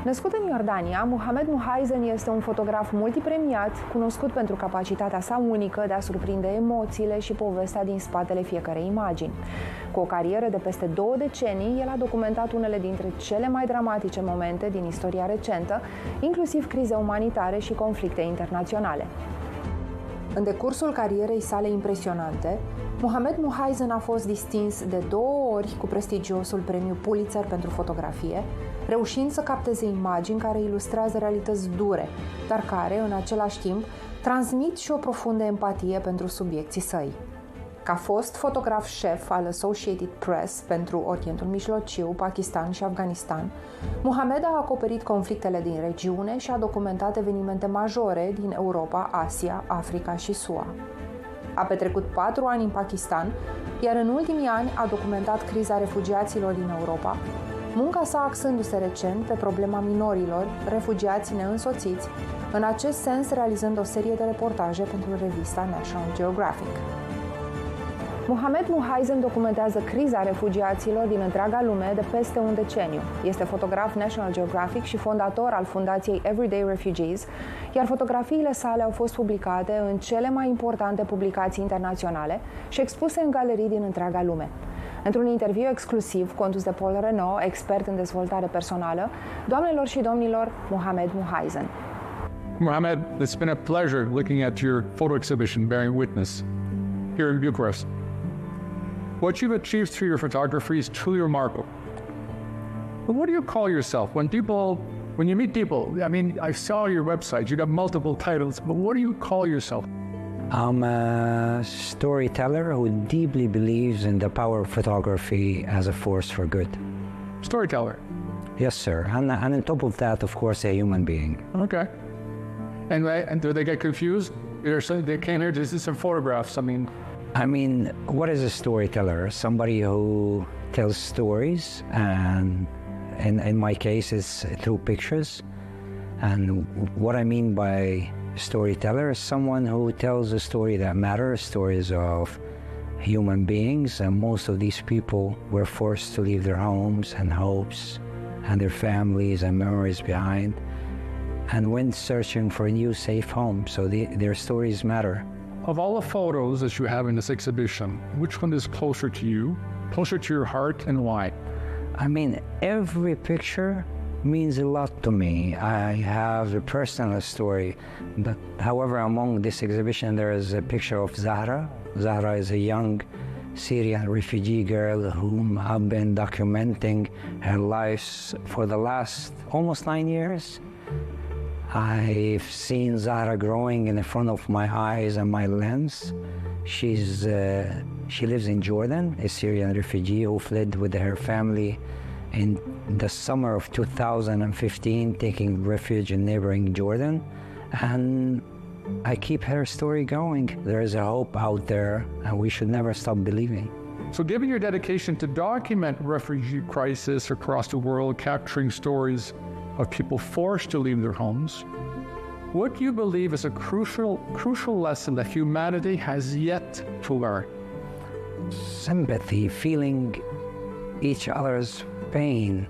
Născut în Iordania, Muhammed Muheisen este un fotograf multipremiat, cunoscut pentru capacitatea sa unică de a surprinde emoțiile și povestea din spatele fiecărei imagini. Cu o carieră de peste 2 decenii, el a documentat unele dintre cele mai dramatice momente din istoria recentă, inclusiv crize umanitare și conflicte internaționale. În decursul carierei sale impresionante, Muhammed Muheisen a fost distins de 2 ori cu prestigiosul premiu Pulitzer pentru fotografie, reușind să capteze imagini care ilustrează realități dure, dar care, în același timp, transmit și o profundă empatie pentru subiecții săi. Ca fost fotograf șef al Associated Press pentru Orientul Mijlociu, Pakistan și Afganistan, Muhammed a acoperit conflictele din regiune și a documentat evenimente majore din Europa, Asia, Africa și SUA. A petrecut 4 ani în Pakistan, iar în ultimii ani a documentat criza refugiaților din Europa, munca sa axându-se recent pe problema minorilor, refugiați neînsoțiți, în acest sens realizând o serie de reportaje pentru revista National Geographic. Muhammed Muheisen documentează criza refugiaților din întreaga lume de peste un deceniu. Este fotograf National Geographic și fondator al fundației Everyday Refugees, iar fotografiile sale au fost publicate în cele mai importante publicații internaționale și expuse în galerii din întreaga lume. Într-un interviu exclusiv condus de Paul Renaud, expert în dezvoltare personală, doamnelor și domnilor, Muhammed Muheisen. Muhammed, it's been a pleasure looking at your photo exhibition bearing witness here in Bucharest. What you've achieved through your photography is truly remarkable. But what do you call yourself? When you meet people, I mean, I saw your website, you got multiple titles, but what do you call yourself? I'm a storyteller who deeply believes in the power of photography as a force for good. Storyteller? Yes, sir. And on top of that, of course, a human being. Okay. And do they get confused? They can't hear, this is some photographs, I mean, what is a storyteller? Somebody who tells stories, and in my case, it's through pictures. And what I mean by storyteller is someone who tells a story that matters, stories of human beings, and most of these people were forced to leave their homes and hopes and their families and memories behind, and went searching for a new safe home, so their stories matter. Of all the photos that you have in this exhibition, which one is closer to you, closer to your heart, and why? I mean, every picture means a lot to me. I have a personal story, but however, among this exhibition, there is a picture of Zahra. Zahra is a young Syrian refugee girl whom I've been documenting her life for the last almost 9 years. I've seen Zahra growing in front of my eyes and my lens. She lives in Jordan, a Syrian refugee who fled with her family in the summer of 2015, taking refuge in neighboring Jordan. And I keep her story going. There is a hope out there, and we should never stop believing. So given your dedication to document refugee crisis across the world, capturing stories of people forced to leave their homes, what do you believe is a crucial lesson that humanity has yet to learn? Sympathy, feeling each other's pain,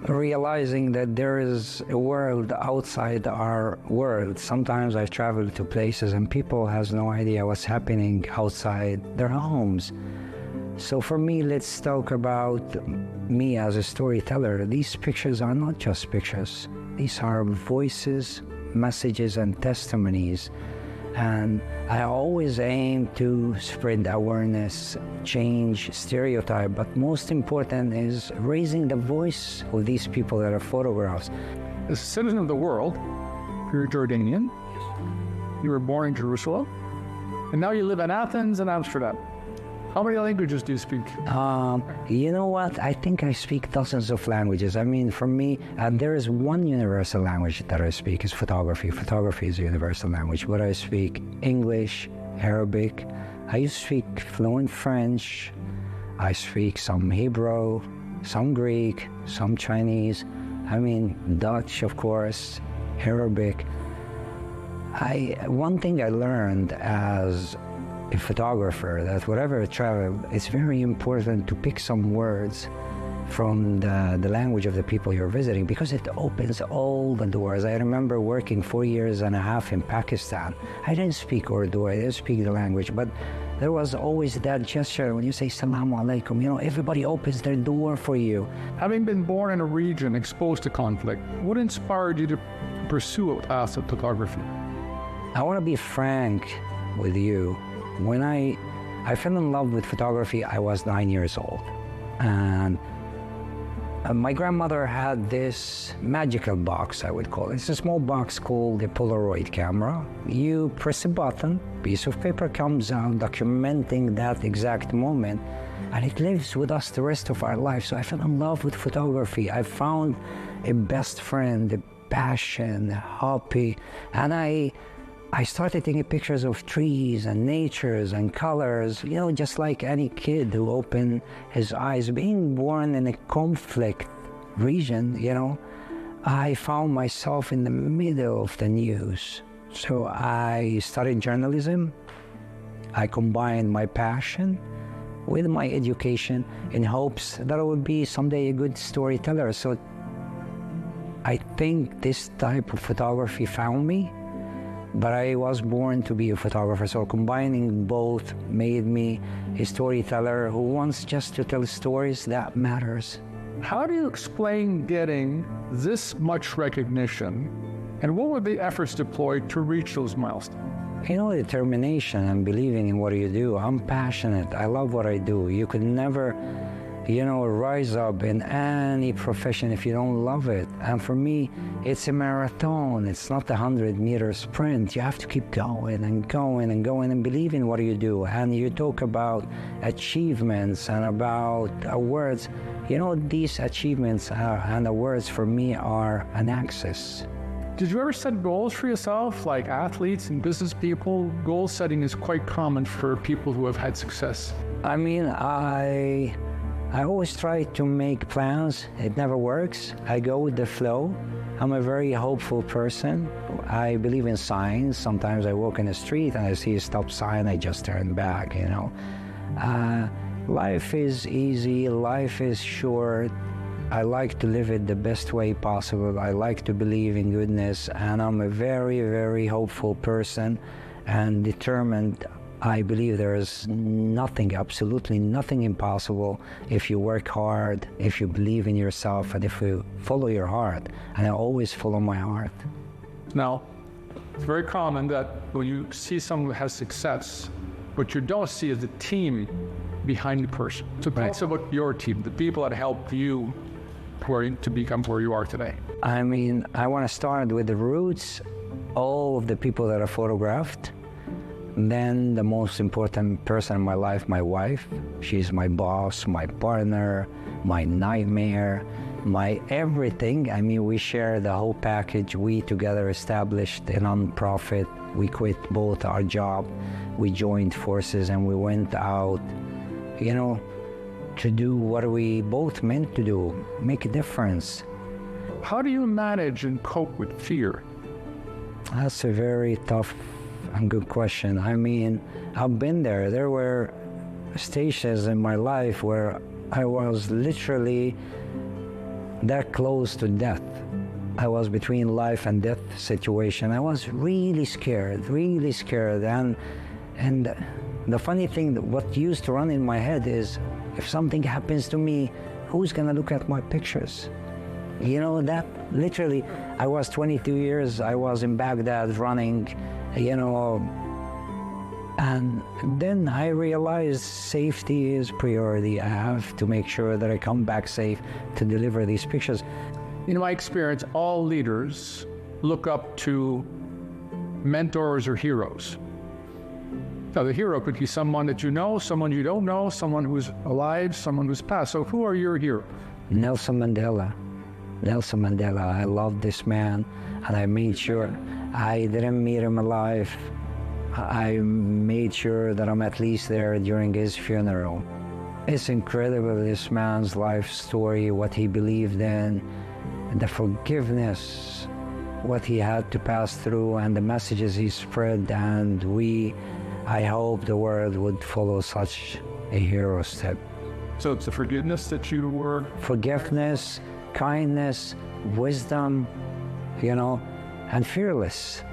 realizing that there is a world outside our world. Sometimes I've traveled to places and people has no idea what's happening outside their homes. So for me, let's talk about me as a storyteller. These pictures are not just pictures. These are voices, messages, and testimonies. And I always aim to spread awareness, change stereotype, but most important is raising the voice of these people that are photographs. As a citizen of the world, you're Jordanian. You were born in Jerusalem, and now you live in Athens and Amsterdam. How many languages do you speak? You know what? I think I speak dozens of languages. I mean, for me, there is one universal language that I speak, is photography. Photography is a universal language, but I speak English, Arabic. I used to speak fluent French. I speak some Hebrew, some Greek, some Chinese. I mean, Dutch, of course, Arabic. One thing I learned as a photographer, that whatever I travel, it's very important to pick some words from the language of the people you're visiting, because it opens all the doors. I remember working 4.5 years in Pakistan. I didn't speak Urdu, I didn't speak the language, but there was always that gesture when you say Salaam Alaikum, you know, everybody opens their door for you. Having been born in a region exposed to conflict, what inspired you to pursue a path of photography? I want to be frank with you. When I fell in love with photography, I was 9 years old. And my grandmother had this magical box, I would call it. It's a small box called a Polaroid camera. You press a button, piece of paper comes out documenting that exact moment, and it lives with us the rest of our life. So I fell in love with photography. I found a best friend, a passion, a hobby, and I started taking pictures of trees and natures and colors, you know, just like any kid who opened his eyes. Being born in a conflict region, you know, I found myself in the middle of the news. So I studied journalism. I combined my passion with my education in hopes that I would be someday a good storyteller. So I think this type of photography found me. But I was born to be a photographer, so combining both made me a storyteller who wants just to tell stories that matters. How do you explain getting this much recognition, and what were the efforts deployed to reach those milestones? You know, determination and believing in what you do. I'm passionate. I love what I do. You could never, you know, rise up in any profession if you don't love it. And for me, it's a marathon. It's not a 100-meter sprint. You have to keep going and going and going and believe in what you do. And you talk about achievements and about awards. You know, these achievements and awards for me are an access. Did you ever set goals for yourself, like athletes and business people? Goal setting is quite common for people who have had success. I mean, I always try to make plans. It never works. I go with the flow. I'm a very hopeful person. I believe in signs. Sometimes I walk in the street and I see a stop sign, I just turn back, you know. Life is easy, life is short. I like to live it the best way possible. I like to believe in goodness, and I'm a very, very hopeful person and determined. I believe there is nothing, absolutely nothing impossible if you work hard, if you believe in yourself, and if you follow your heart. And I always follow my heart. Now, it's very common that when you see someone who has success, what you don't see is the team behind the person. So tell us about your team, the people that helped you to become where you are today. I mean, I want to start with the roots, all of the people that I photographed. Then the most important person in my life, my wife. She's my boss, my partner, my nightmare, my everything. I mean, we share the whole package. We together established a non-profit. We quit both our job. We joined forces and we went out, you know, to do what we both meant to do, make a difference. How do you manage and cope with fear? That's a very tough and good question. I mean, I've been there. There were stages in my life where I was literally that close to death. I was between life and death situation. I was really scared. And the funny thing, what used to run in my head is, if something happens to me, who's gonna look at my pictures? You know, that literally, I was 22 years, I was in Baghdad running, you know, and then I realized safety is priority. I have to make sure that I come back safe to deliver these pictures. In my experience, all leaders look up to mentors or heroes. Now, the hero could be someone that you know, someone you don't know, someone who's alive, someone who's passed. So who are your heroes? Nelson Mandela. Nelson Mandela. I love this man, and I made sure I didn't meet him alive. I made sure that I'm at least there during his funeral. It's incredible, this man's life story, what he believed in, the forgiveness, what he had to pass through, and the messages he spread, and I hope the world would follow such a hero step. So it's the forgiveness that you were. Forgiveness, kindness, wisdom, and fearless.